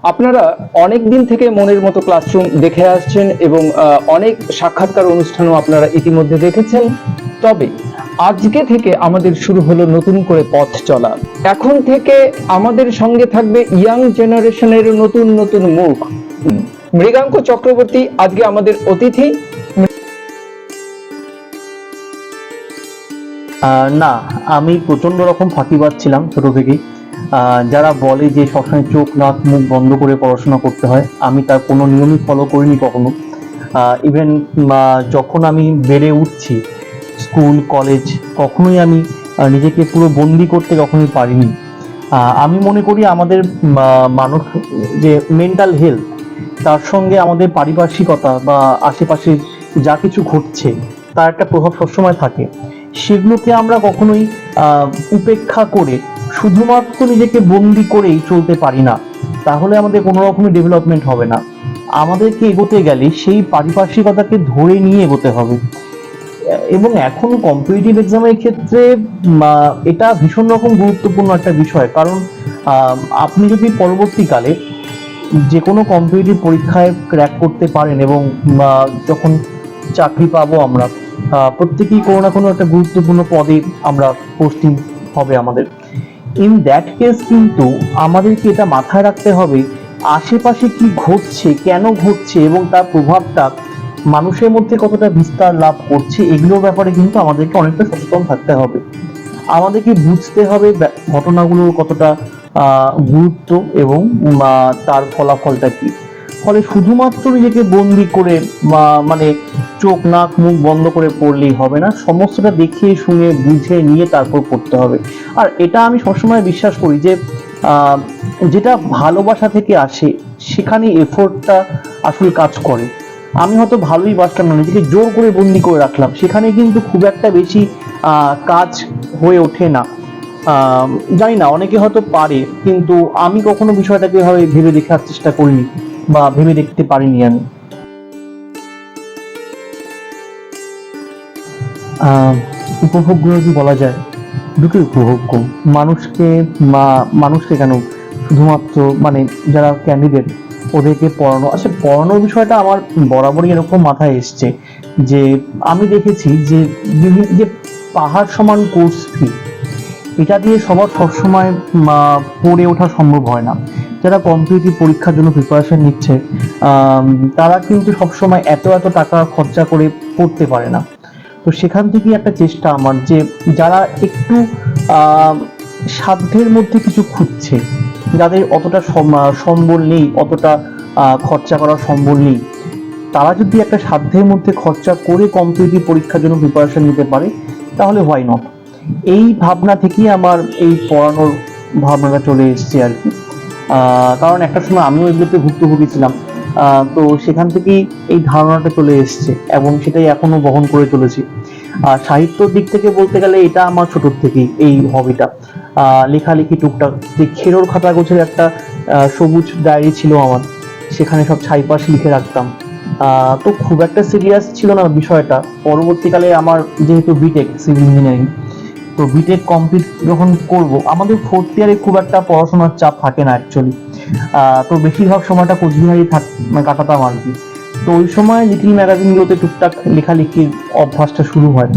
আপনারা অনেক দিন থেকে মনের মতো ক্লাসরুম দেখে আসছেন এবং অনেক সাক্ষাৎকার অনুষ্ঠানও আপনারা ইতিমধ্যে দেখেছেন। তবে আজকে থেকে আমাদের শুরু হলো নতুন করে পথ চলা। এখন থেকে আমাদের সঙ্গে থাকবে ইয়াং জেনারেশনের নতুন নতুন মুখ। মৃগাঙ্ক চক্রবর্তী আজকে আমাদের অতিথি। না, আমি প্রচন্ড রকম ফাঁকিবাজ ছিলাম ছোট থেকেই। যারা বলে যে সবসময় চোখ নাক মুখ বন্ধ করে পড়াশোনা করতে হয়, আমি তার কোনো নিয়মই ফলো করিনি কখনো। ইভেন যখন আমি বেড়ে উঠছি, স্কুল কলেজ, কখনোই আমি নিজেকে পুরো বন্দি করতে কখনোই পারিনি। আমি মনে করি আমাদের মানুষ যে মেন্টাল হেলথ, তার সঙ্গে আমাদের পারিপার্শ্বিকতা বা আশেপাশে যা কিছু ঘটছে তার একটা প্রভাব সবসময় থাকে। সেগুলোকে আমরা কখনোই উপেক্ষা করে শুধুমাত্র নিজেকে বন্দি করেই চলতে পারি না, তাহলে আমাদের কোনো রকমের ডেভেলপমেন্ট হবে না। আমাদেরকে এগোতে গেলে সেই পারিপার্শ্বিকতাকে ধরে নিয়ে এগোতে হবে। এবং এখন কম্পিটিটিভ এক্সামের ক্ষেত্রে এটা ভীষণ রকম গুরুত্বপূর্ণ একটা বিষয়, কারণ আপনি যদি পরবর্তীকালে যে কোনো কম্পিটিটিভ পরীক্ষায় ক্র্যাক করতে পারেন এবং যখন চাকরি পাবো আমরা, প্রত্যেকেই কোনো না কোনো একটা গুরুত্বপূর্ণ পদে আমরা পোস্টিং হবে আমাদের। ইন দ্যাট কেস কিন্তু আমাদেরকে এটা মাথায় রাখতে হবে আশেপাশে কি ঘটছে, কেন ঘটছে এবং তার প্রভাবটা মানুষের মধ্যে কতটা বিস্তার লাভ করছে, এগুলোর ব্যাপারে কিন্তু আমাদেরকে অনেকটা সচেতন থাকতে হবে। আমাদেরকে বুঝতে হবে ঘটনাগুলোর কতটা গুরুত্ব এবং তার ফলাফলটা কি। ফলে শুধুমাত্র নিজেকে বন্দি করে মানে চোখ নাক মুখ বন্ধ করে পড়লেই হবে না, সমস্তটা দেখিয়ে শুনে বুঝে নিয়ে তারপর পড়তে হবে। আর এটা আমি সবসময় বিশ্বাস করি যে যেটা ভালোবাসা থেকে আসে সেখানে এফোর্টটা আসলে কাজ করে। আমি হয়তো ভালোই বাসলাম না, নিজেকে জোর করে বন্দি করে রাখলাম, সেখানে কিন্তু খুব একটা বেশি কাজ হয়ে ওঠে না। জানি না, অনেকে হয়তো পারে, কিন্তু আমি কখনো বিষয়টাকে এভাবে ভেবে দেখার চেষ্টা করিনি বা ভেবে দেখতে পারিনি আমি। উপভোগ্য যদি বলা যায়, দুটোই উপভোগ্য। মানুষকে মানুষকে কেন, শুধুমাত্র মানে যারা ক্যান্ডিডেট ওদেরকে পড়ানো, আচ্ছা পড়ানোর বিষয়টা আমার বরাবরই এরকম মাথায় এসছে যে আমি দেখেছি যে যে পাহাড় সমান কোর্স ফি, এটা দিয়ে সবার সবসময় পড়ে ওঠা সম্ভব হয় না। যারা কম্পিটিটিভ পরীক্ষার জন্য প্রিপারেশন নিচ্ছে তারা কিন্তু সবসময় এত এত টাকা খরচা করে পড়তে পারে না। তো সেখান থেকেই একটা চেষ্টা আমার যে যারা একটু সাধ্যের মধ্যে কিছু খুঁজছে, যাদের অতটা সম্বল নেই, অতটা খরচা করার সম্বল নেই, তারা যদি একটা সাধ্যের মধ্যে খরচা করে কম্পিটিটিভ পরীক্ষার জন্য প্রিপারেশন নিতে পারে তাহলে হোয়াই নট। এই ভাবনা থেকেই আমার এই পড়ানোর ভাবনাটা চলে এসছে আর কি। কারণ একটা সময় আমিও এগুলোতে ভুক্তভোগী ছিলাম, তো সেখান থেকেই এই ধারণাটা চলে এসছে এবং সেটাই এখনো বহন করে চলেছি। সাহিত্যর দিক থেকে বলতে গেলে এটা আমার ছোটোর থেকেই এই হবিটা। লেখালেখি টুকটাক, যে খেরোর খাতা গোছের একটা সবুজ ডায়েরি ছিল আমার, সেখানে সব ছাইপাশ লিখে রাখতাম। তো খুব একটা সিরিয়াস ছিল না বিষয়টা। পরবর্তীকালে আমার যেহেতু বিটেক সিভিল ইঞ্জিনিয়ারিং, তো বিটেক কমপ্লিট যখন করব, আমাদের ফোর্থ ইয়ারে খুব একটা পড়াশোনার চাপ থাকে না অ্যাকচুয়ালি। তো বেশিরভাগ সময়টা কোচবিহারেই কাটাতাম আর কি। তো ওই সময় লিটিল ম্যাগাজিনগুলোতে টুকটাক লেখালেখির অভ্যাসটা শুরু হয়।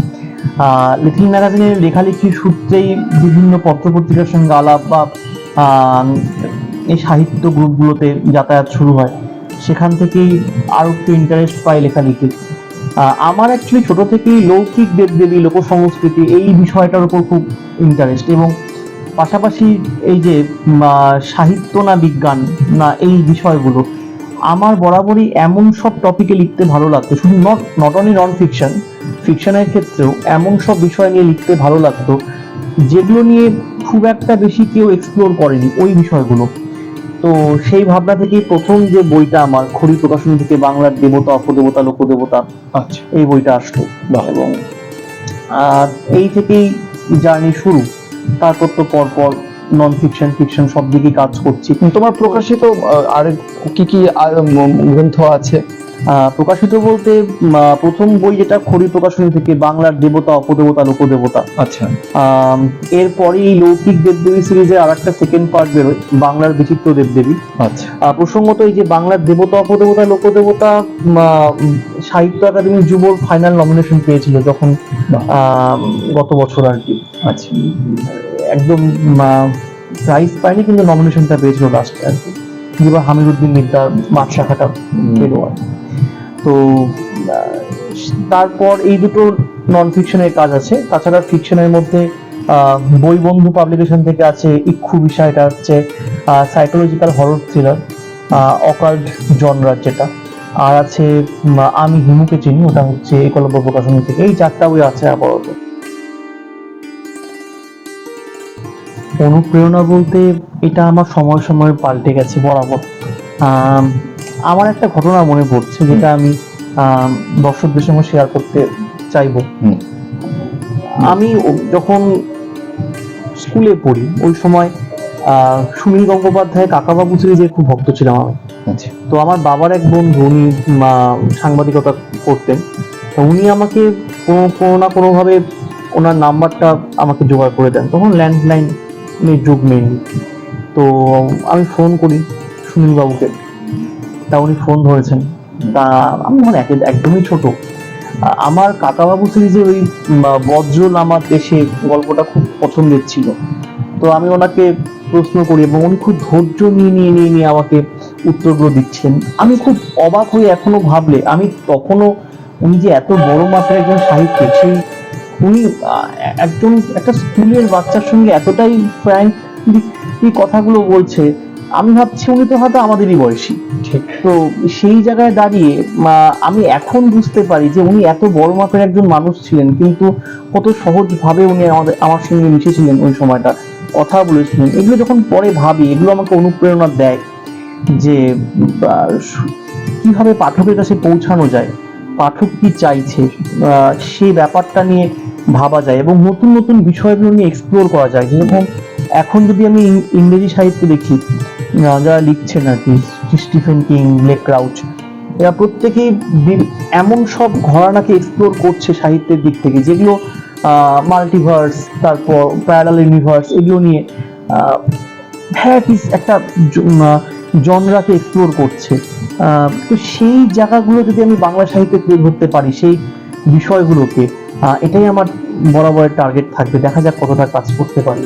লিটিল ম্যাগাজিনের লেখালেখির সূত্রেই বিভিন্ন পত্রপত্রিকার সঙ্গে আলাপ বা এই সাহিত্য গ্রুপগুলোতে যাতায়াত শুরু হয়। সেখান থেকেই আরো একটু ইন্টারেস্ট পাই লেখালেখির। আমার অ্যাকচুয়ালি ছোট থেকেই লৌকিক দেবদেবী, লোক সংস্কৃতি এই বিষয়টার উপর খুব ইন্টারেস্ট, এবং পাশাপাশি এই যে সাহিত্য না বিজ্ঞান না এই বিষয়গুলো আমার বরাবরই এমন সব টপিকে লিখতে ভালো লাগতো। শুধু নট অনলি নন ফিকশন, ফিকশনের ক্ষেত্রেও এমন সব বিষয় নিয়ে লিখতে ভালো লাগতো যেগুলো নিয়ে খুব একটা বেশি কেউ এক্সপ্লোর করেনি ওই বিষয়গুলো। তো সেই ভাবনা থেকেই প্রথম যে বইটা আমার খড়ি প্রকাশনী থেকে বাংলার দেবতা অপদেবতা লোকদেবতা, আচ্ছা, এই বইটা আসলো এবং এই থেকেই জার্নি শুরু। তারপর তো পরপর নন ফিকশন, ফিকশন সব দিকেই কাজ করছি। তোমার প্রকাশিত আর কি কি গ্রন্থ আছে? প্রকাশিত বলতে প্রথম বই যেটা খড়ি প্রকাশনী থেকে, বাংলার দেবতা অপদেবতা লোকদেবতা। আচ্ছা। এরপরেই লৌকিক দেবদেবী সিরিজের আর একটা সেকেন্ড পার্ট বেরোয়, বাংলার বিচিত্র দেবদেবী। আচ্ছা। প্রসঙ্গত এই যে বাংলার দেবতা অপদেবতা লোকদেবতা সাহিত্য একাডেমি যুবর ফাইনাল নমিনেশন পেয়েছিল যখন গত বছর আর কি। আচ্ছা। একদম প্রাইজ পায়নি কিন্তু নমিনেশনটা পেয়েছিল লাস্টে আর কি, যেবার হামিদুদ্দিন মির্জার মাঠ শাখাটা বেরোয়। তো তারপর এই দুটো নন ফিকশনের কাজ আছে। তাছাড়া ফিকশনের মধ্যে বই বন্ধু পাবলিকেশন থেকে আছে ইক্ষু বিষয়টা হচ্ছে সাইকোলজিক্যাল হরর থ্রিলার, অকাল্ট জনরার যেটা, আর আছে আমি হিমুকে চিনি, ওটা হচ্ছে একলব্য প্রকাশনী থেকে। এই 4টা বই আছে আপাতত। অনুপ্রেরণা বলতে এটা আমার সময় সময় পাল্টে গেছে বরাবর। আমার একটা ঘটনা মনে পড়ছে যেটা আমি দর্শকদের সঙ্গে শেয়ার করতে চাইবো। আমি যখন স্কুলে পড়ি ওই সময় সুনীল গঙ্গোপাধ্যায় কাকাবাবু সিরিজের খুব ভক্ত ছিলাম আমি। তো আমার বাবার এক বন্ধু, উনি সাংবাদিকতা করতেন, তো উনি আমাকে কোনো না কোনোভাবে ওনার নাম্বারটা আমাকে জোগাড় করে দেন। তখন ল্যান্ডলাইনের যুগ মেইনলি। তো আমি ফোন করি সুনীল বাবুকে, তা উনি ফোন ধরেছেন। তা আমি একদমই ছোট। আমার কাকাবাবু সিরিজের ওই বজ্র নামা দেশে গল্পটা খুব পছন্দের ছিল। তো আমি ওনাকে প্রশ্ন করি এবং উনি খুব ধৈর্য নিয়ে আমাকে উত্তরগুলো দিচ্ছেন। আমি খুব অবাক হয়ে এখনো ভাবলে, আমি তখনও উনি যে এত বড় মাত্রার একজন সাহিত্যিক, সেই উনি একটা স্কুলের বাচ্চার সঙ্গে এতটাই ফ্র্যাঙ্কলি কথাগুলো বলছে, আমি ভাবছি উনি তো হয়তো আমাদেরই বয়সী। তো সেই জায়গায় দাঁড়িয়ে আমি এখন বুঝতে পারি যে উনি এত বড় মাপের একজন মানুষ ছিলেন, কিন্তু কত সহজভাবে উনি আমার সঙ্গে মিশেছিলেন, ওই সময়টা কথা বলেছিলেন। এগুলো যখন পরে ভাবি, এগুলো আমাকে অনুপ্রেরণা দেয় যে কিভাবে পাঠকের কাছে পৌঁছানো যায়, পাঠক কি চাইছে সেই ব্যাপারটা নিয়ে ভাবা যায় এবং নতুন নতুন বিষয়গুলো নিয়ে এক্সপ্লোর করা যায়। যেরকম এখন যদি আমি ইংরেজি সাহিত্য দেখি, যারা লিখছেন আর কি, স্টিফেন কিং, ব্লেক ক্রাউচ, এরা প্রত্যেকেই এমন সব ঘরানাকে এক্সপ্লোর করছে সাহিত্যের দিক থেকে, যেগুলো মাল্টিভার্স, তারপর প্যারালাল ইউনিভার্স, এগুলো নিয়ে ভ্যারাইটিস একটা জনরাকে এক্সপ্লোর করছে। তো সেই জায়গাগুলো যদি আমি বাংলা সাহিত্যে তুলে ধরতে পারি, সেই বিষয়গুলোকে, এটাই আমার বরাবরের টার্গেট থাকবে। দেখা যাক কতটা কাজ করতে পারি।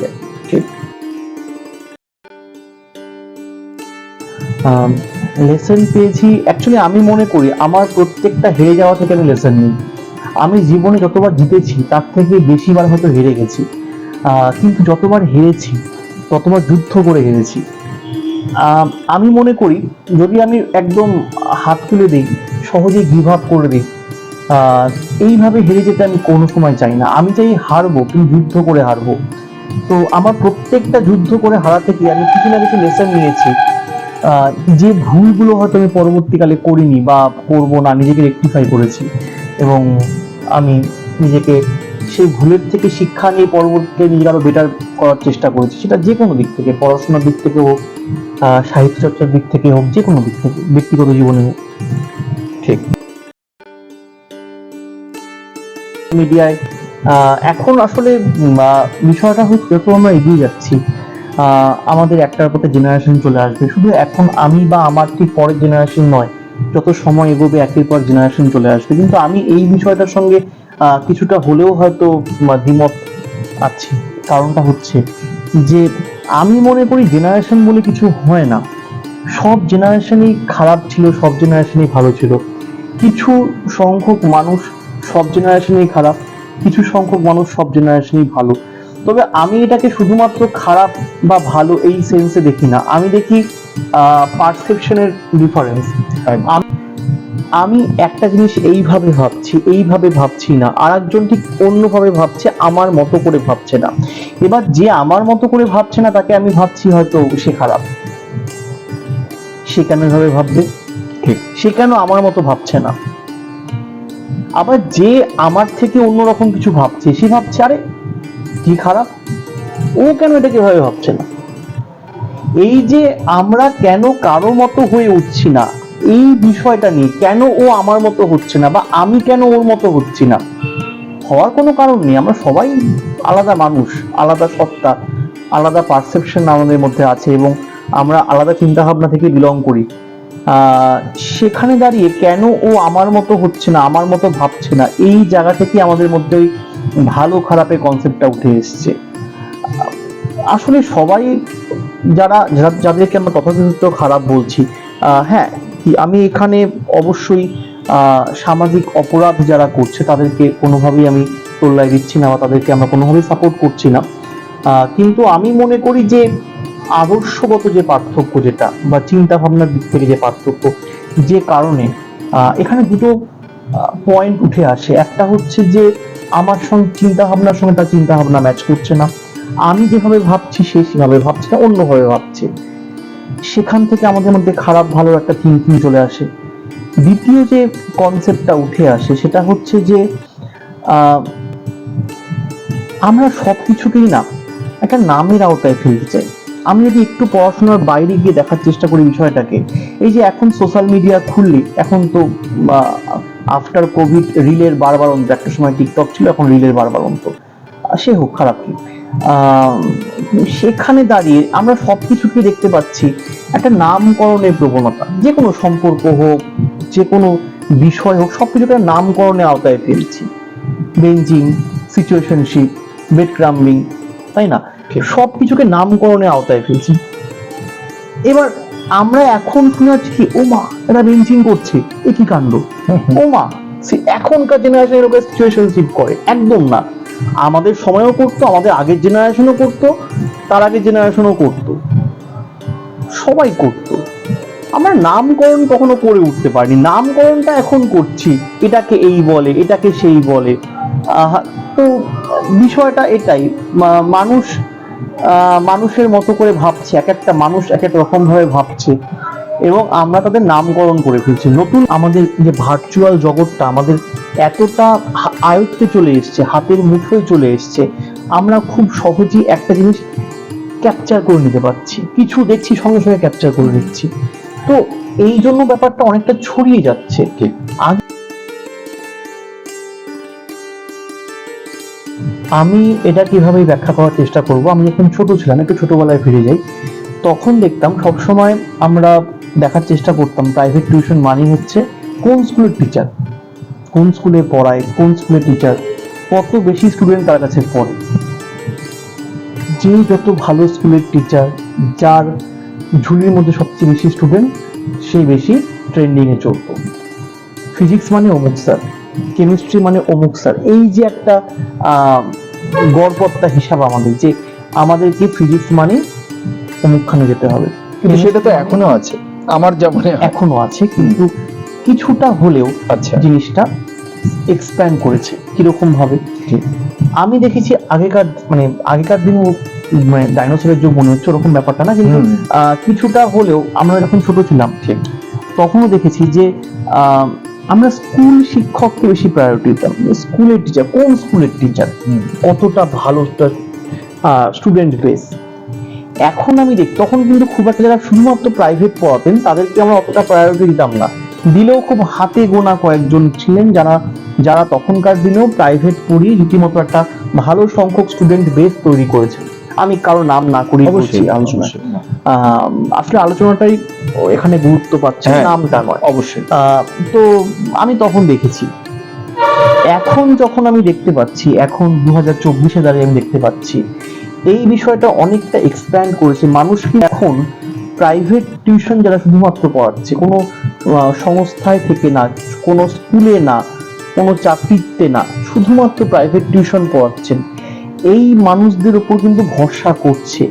লেসন পেয়েছি, অ্যাকচুয়ালি আমি মনে করি আমার প্রত্যেকটা হেরে যাওয়া থেকে আমি লেসন নিই। আমি জীবনে যতবার জিতেছি তার থেকে বেশিবার হয়তো হেরে গেছি, কিন্তু যতবার হেরেছি ততবার যুদ্ধ করে হেরেছি। আমি মনে করি যদি আমি একদম হাত তুলে দিই, সহজে গিভ আপ করে দিই, এইভাবে হেরে যেতে আমি কোনো সময় চাই না। আমি চাই হারবো, কিন্তু যুদ্ধ করে হারবো। তো আমার প্রত্যেকটা যুদ্ধ করে হারা থেকে আমি কিছু না কিছু লেসন নিয়েছি, যে ভুলগুলো হয়তো আমি পরবর্তীকালে করিনি বা করবো না, নিজেকে রেকটিফাই করেছি এবং আমি নিজেকে সেই ভুলের থেকে শিক্ষা নিয়ে পরবর্তীতে নিজেকে আরো বেটার করার চেষ্টা করেছি। সেটা যে কোনো দিক থেকে, পড়াশোনার দিক থেকে হোক, সাহিত্য চর্চার দিক থেকে হোক, যে কোনো দিক থেকে, ব্যক্তিগত জীবনে হোক। ঠিক। মিডিয়ায় এখন আসলে বিষয়টা হচ্ছে, যত আমরা এগিয়ে যাচ্ছি আমাদের একটার পর জেনারেশন চলে আসবে। শুধু এখন আমি বা আমার ঠিক পরের জেনারেশন নয়, যত সময় এগোবে একের পর জেনারেশন চলে আসবে। কিন্তু আমি এই বিষয়টার সঙ্গে কিছুটা হলেও হয়তো দ্বিমত আছি। কারণটা হচ্ছে যে আমি মনে করি জেনারেশন বলে কিছু হয় না। সব জেনারেশনই খারাপ ছিল, সব জেনারেশনই ভালো ছিল। কিছু সংখ্যক মানুষ সব জেনারেশনই খারাপ, কিছু সংখ্যক মানুষ সব জেনারেশনই ভালো। তবে আমি এটাকে শুধুমাত্র খারাপ বা ভালো এই সেন্সে দেখি না, আমি দেখি পারসেপশনের ডিফারেন্স। আমি একটা জিনিস এইভাবে ভাবছি না, আর একজন ঠিক অন্যভাবে ভাবছে, আমার মতো করে ভাবছে না। এবার যে আমার মতো করে ভাবছে না তাকে আমি ভাবছি হয়তো সে খারাপ। সে কেন এভাবে ভাববে? ঠিক। সে কেন আমার মতো ভাবছে না? আবার যে আমার থেকে অন্যরকম কিছু ভাবছে, সে ভাবছে আরে কি খারাপ, ও কেন এটাকে এভাবে ভাবছে না? এই যে আমরা কেন কারো মতো হয়ে উঠছি না, এই বিষয়টা নিয়ে কেন ও আমার মতো হচ্ছে না বা আমি কেন ওর মতো হচ্ছি না, হওয়ার কোনো কারণ নেই। আমরা সবাই আলাদা মানুষ, আলাদা সত্তা, আলাদা পারসেপশন আমাদের মধ্যে আছে এবং আমরা আলাদা চিন্তা ভাবনা থেকে বিলং করি। সেখানে দাঁড়িয়ে কেন ও আমার মতো হচ্ছে না, আমার মতো ভাবছে না, এই জায়গা থেকে আমাদের মধ্যে ওই ভালো খারাপের কনসেপ্টটা উঠে এসছে। আসলে সবাই যাদেরকে আমরা তথাকথিত খারাপ বলছি, হ্যাঁ আমি এখানে অবশ্যই সামাজিক অপরাধ যারা করছে তাদেরকে কোনোভাবেই আমি তোল্লাই দিচ্ছি না বা তাদেরকে আমরা কোনোভাবেই সাপোর্ট করছি না, কিন্তু আমি মনে করি যে আদর্শগত যে পার্থক্য যেটা বা চিন্তা ভাবনার দিক থেকে যে পার্থক্য, যে কারণে এখানে দুটো পয়েন্ট উঠে আসে। একটা হচ্ছে যে আমার সঙ্গে চিন্তা ভাবনার সঙ্গে তার চিন্তা ভাবনা ম্যাচ করছে না, আমি যেভাবে ভাবছি সে সেভাবে ভাবছে না, অন্যভাবে ভাবছে, সেখান থেকে আমাদের মধ্যে খারাপ ভালো একটা থিঙ্কিং চলে আসে। দ্বিতীয় যে কনসেপ্টটা উঠে আসে সেটা হচ্ছে যে আমরা সবকিছুকেই না একটা নামের আওতায় ফেলতে চাই। আমি যদি একটু পড়াশোনার বাইরে গিয়ে দেখার চেষ্টা করি বিষয়টাকে, এই যে এখন সোশ্যাল মিডিয়া খুললি, এখন তো আফটার কোভিড রিলের বারবারন্ত, একটা সময় টিকটক ছিল, এখন রিলের বারবারন্ত, সে হোক খারাপ কি, সেখানে দাঁড়িয়ে আমরা সবকিছুকে দেখতে পাচ্ছি একটা নামকরণের প্রবণতা। যে কোনো সম্পর্ক হোক, যে কোনো বিষয় হোক, সবকিছুকে নামকরণের আওতায় ফেলছি। বেঞ্জিং, সিচুয়েশনশিপ, বেড ক্রাম্বিং, তাই না, সবকিছুকে নামকরণের আওতায় ফেলছি। এবার আমরা এখন শুনে যাচ্ছি কি, ও মা এটা বেঞ্জিং করছে, এ কি কাণ্ড, ও মা এখনকার জেনারেশনের লোকের সিচুয়েশনশিপ করে। একদম না, আমাদের সময়ও করতো, আমাদের আগের জেনারেশনও করতো, তার আগের জেনারেশনও করতো, সবাই করতো। আমরা নামকরণ কখনো করে উঠতে পারিনি, নামকরণটা এখন করছি, এটাকে এই বলে, এটাকে সেই বলে। তো বিষয়টা এটাই, মানুষ মানুষের মতো করে ভাবছে, এক একটা মানুষ এক এক রকম ভাবে ভাবছে এবং আমরা তাদের নামকরণ করে ফেলছি। নতুন আমাদের যে ভার্চুয়াল জগৎটা আমাদের এতটা আয়ত্তে চলে এসছে, হাতের মুঠোয় চলে এসছে, আমরা খুব সহজেই একটা জিনিস ক্যাপচার করে নিতে পারছি, কিছু দেখছি সঙ্গে সঙ্গে ক্যাপচার করে নিচ্ছি। তো এই জন্য ব্যাপারটা অনেকটা ছড়িয়ে যাচ্ছে। আমি এটা কিভাবে ব্যাখ্যা করার চেষ্টা করব, আমি যখন ছোট ছিলাম, একটু ছোটবেলায় ফিরে যাই, তখন দেখতাম সবসময় আমরা দেখার চেষ্টা করতাম প্রাইভেট টিউশন মানে হচ্ছে কোন স্কুলের টিচার, কোন স্কুলে পড়ায়, কোন স্কুলের টিচার কত বেশি স্টুডেন্ট তার কাছে পড়ে। যে যত ভালো স্কুলের টিচার, যার ঝুলির মধ্যে সবচেয়ে বেশি স্টুডেন্ট, সেই বেশি ট্রেন্ডিং এ চলতো। ফিজিক্স মানে অমুক স্যার, কেমিস্ট্রি মানে অমুক স্যার, এই যে একটা গড়পড়তা হিসাব আমাদের, যে আমাদেরকে ফিজিক্স মানে অমুকখানে যেতে হবে। কিন্তু সেটা তো এখনো আছে, আমার যেমন এখনো আছে, কিন্তু কিছুটা হলেও আচ্ছা জিনিসটা এক্সপ্যান্ড করেছে। কিরকম ভাবে, আমি দেখেছি আগেকার দিনে মানে ডাইনোসরের যুগ মনে হচ্ছে ওরকম ব্যাপারটা না, কিন্তু কিছুটা হলেও আমরা যখন ছোট ছিলাম ঠিক তখনও দেখেছি যে আমরা স্কুল শিক্ষককে বেশি প্রায়োরিটি দিতাম। স্কুলের টিচার, কোন স্কুলের টিচার, কতটা ভালো স্টুডেন্ট বেস। এখন আমি দেখি, তখন কিন্তু খুব একটা যারা শুধুমাত্র প্রাইভেট পড়াতেন তাদেরকে আমরা অতটা প্রায়োরিটি দিতাম না, দিলেও খুব হাতে গোনা কয়েকজন ছিলেন যারা তখনকার দিনেও প্রাইভেট পড়িয়ে রীতিমতো একটা ভালো সংখ্যক স্টুডেন্ট বেস তৈরি করেছে। আমি কারো নাম না করি বলছি আলোচনা, আসলে আলোচনাটাই এখানে গুরুত্ব পাচ্ছে, নামটা নয় অবশ্যই। তো আমি তখন দেখেছি, এখন যখন আমি দেখতে পাচ্ছি, এখন 2024-এ দাঁড়িয়ে আমি দেখতে পাচ্ছি এই বিষয়টা অনেকটা এক্সপ্যান্ড করেছে। মানুষ কি এখন প্রাইভেট টিউশন যারা শুধুমাত্র পড়াচ্ছে, কোনো সংস্থায় থেকে না, কোনো স্কুলে না, কোনো চাকরিতে না, শুধুমাত্র প্রাইভেট টিউশন পড়াচ্ছেন, এই মানুষদের উপর কিন্তু ভরসা করছে।